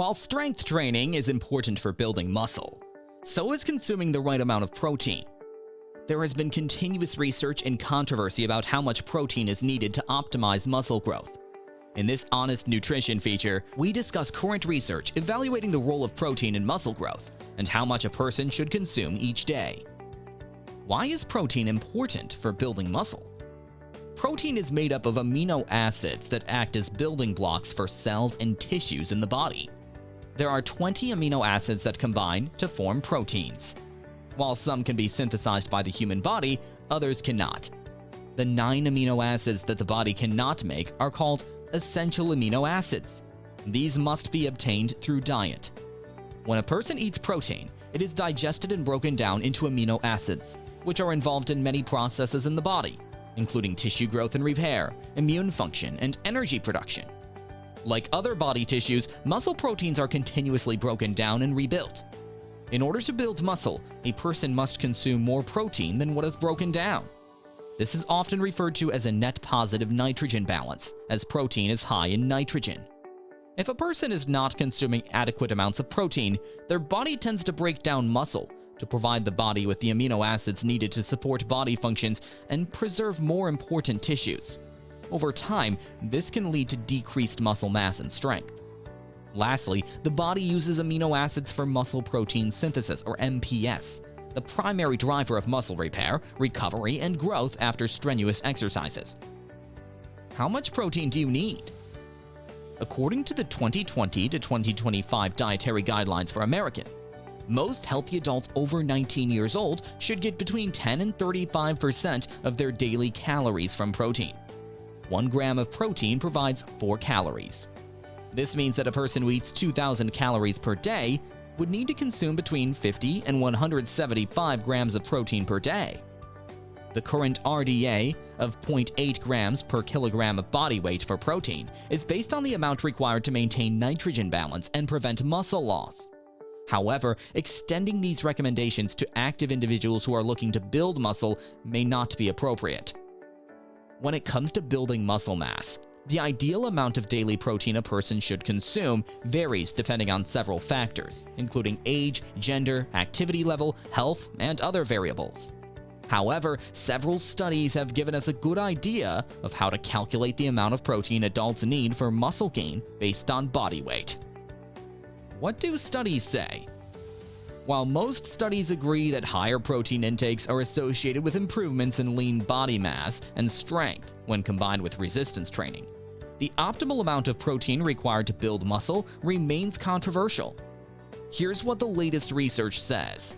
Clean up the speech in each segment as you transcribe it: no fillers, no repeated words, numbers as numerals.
While strength training is important for building muscle, so is consuming the right amount of protein. There has been continuous research and controversy about how much protein is needed to optimize muscle growth. In this Honest Nutrition feature, we discuss current research evaluating the role of protein in muscle growth and how much a person should consume each day. Why is protein important for building muscle? Protein is made up of amino acids that act as building blocks for cells and tissues in the body. There are 20 amino acids that combine to form proteins. While some can be synthesized by the human body, others cannot. The 9 amino acids that the body cannot make are called essential amino acids. These must be obtained through diet. When a person eats protein, it is digested and broken down into amino acids, which are involved in many processes in the body, including tissue growth and repair, immune function, and energy production. Like other body tissues, muscle proteins are continuously broken down and rebuilt. In order to build muscle, a person must consume more protein than what is broken down. This is often referred to as a net positive nitrogen balance, as protein is high in nitrogen. If a person is not consuming adequate amounts of protein, their body tends to break down muscle to provide the body with the amino acids needed to support body functions and preserve more important tissues. Over time, this can lead to decreased muscle mass and strength. Lastly, the body uses amino acids for muscle protein synthesis, or MPS, the primary driver of muscle repair, recovery, and growth after strenuous exercises. How much protein do you need? According to the 2020 to 2025 Dietary Guidelines for Americans, most healthy adults over 19 years old should get between 10 and 35% of their daily calories from protein. 1 gram of protein provides 4 calories. This means that a person who eats 2,000 calories per day would need to consume between 50 and 175 grams of protein per day. The current RDA of 0.8 grams per kilogram of body weight for protein is based on the amount required to maintain nitrogen balance and prevent muscle loss. However, extending these recommendations to active individuals who are looking to build muscle may not be appropriate. When it comes to building muscle mass, the ideal amount of daily protein a person should consume varies depending on several factors, including age, gender, activity level, health, and other variables. However, several studies have given us a good idea of how to calculate the amount of protein adults need for muscle gain based on body weight. What do studies say? While most studies agree that higher protein intakes are associated with improvements in lean body mass and strength when combined with resistance training, the optimal amount of protein required to build muscle remains controversial. Here's what the latest research says.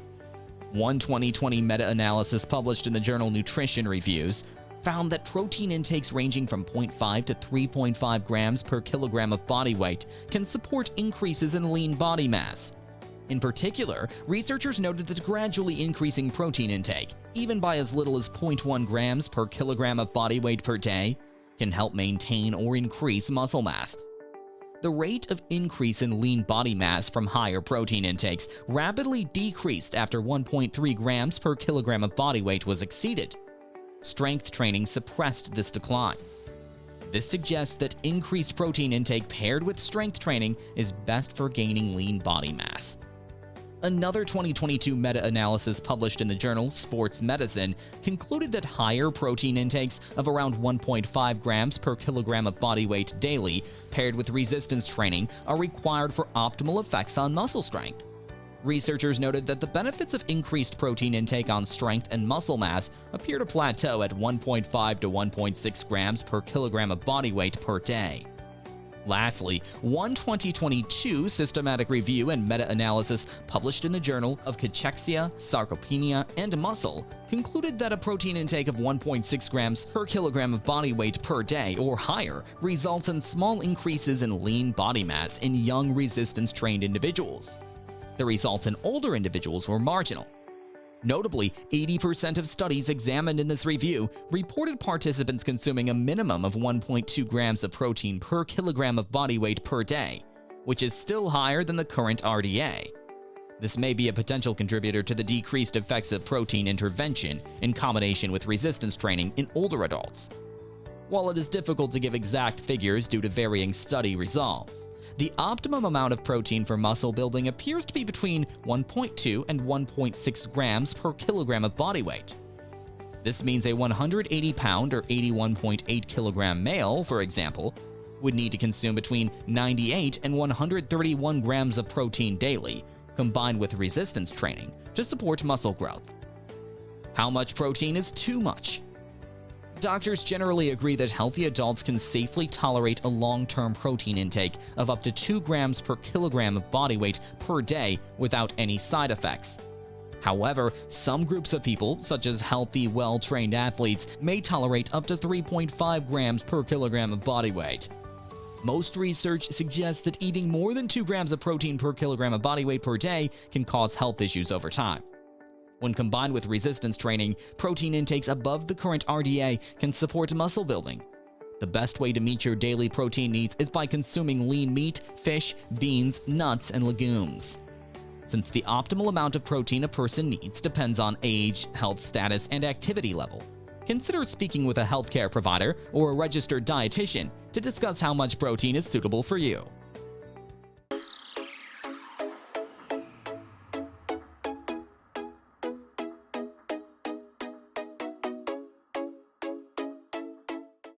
One 2020 meta-analysis published in the journal Nutrition Reviews found that protein intakes ranging from 0.5 to 3.5 grams per kilogram of body weight can support increases in lean body mass. In particular, researchers noted that gradually increasing protein intake, even by as little as 0.1 grams per kilogram of body weight per day, can help maintain or increase muscle mass. The rate of increase in lean body mass from higher protein intakes rapidly decreased after 1.3 grams per kilogram of body weight was exceeded. Strength training suppressed this decline. This suggests that increased protein intake paired with strength training is best for gaining lean body mass. Another 2022 meta-analysis published in the journal Sports Medicine concluded that higher protein intakes of around 1.5 grams per kilogram of body weight daily, paired with resistance training, are required for optimal effects on muscle strength. Researchers noted that the benefits of increased protein intake on strength and muscle mass appear to plateau at 1.5 to 1.6 grams per kilogram of body weight per day. Lastly, one 2022 systematic review and meta-analysis published in the Journal of Cachexia, Sarcopenia, and Muscle concluded that a protein intake of 1.6 grams per kilogram of body weight per day or higher results in small increases in lean body mass in young resistance-trained individuals. The results in older individuals were marginal. Notably, 80% of studies examined in this review reported participants consuming a minimum of 1.2 grams of protein per kilogram of body weight per day, which is still higher than the current RDA. This may be a potential contributor to the decreased effects of protein intervention in combination with resistance training in older adults. While it is difficult to give exact figures due to varying study results, the optimum amount of protein for muscle building appears to be between 1.2 and 1.6 grams per kilogram of body weight. This means a 180-pound or 81.8 kilogram male, for example, would need to consume between 98 and 131 grams of protein daily, combined with resistance training, to support muscle growth. How much protein is too much? Doctors generally agree that healthy adults can safely tolerate a long-term protein intake of up to 2 grams per kilogram of body weight per day without any side effects. However, some groups of people, such as healthy, well-trained athletes, may tolerate up to 3.5 grams per kilogram of body weight. Most research suggests that eating more than 2 grams of protein per kilogram of body weight per day can cause health issues over time. When combined with resistance training, protein intakes above the current RDA can support muscle building. The best way to meet your daily protein needs is by consuming lean meat, fish, beans, nuts, and legumes. Since the optimal amount of protein a person needs depends on age, health status, and activity level, consider speaking with a healthcare provider or a registered dietitian to discuss how much protein is suitable for you.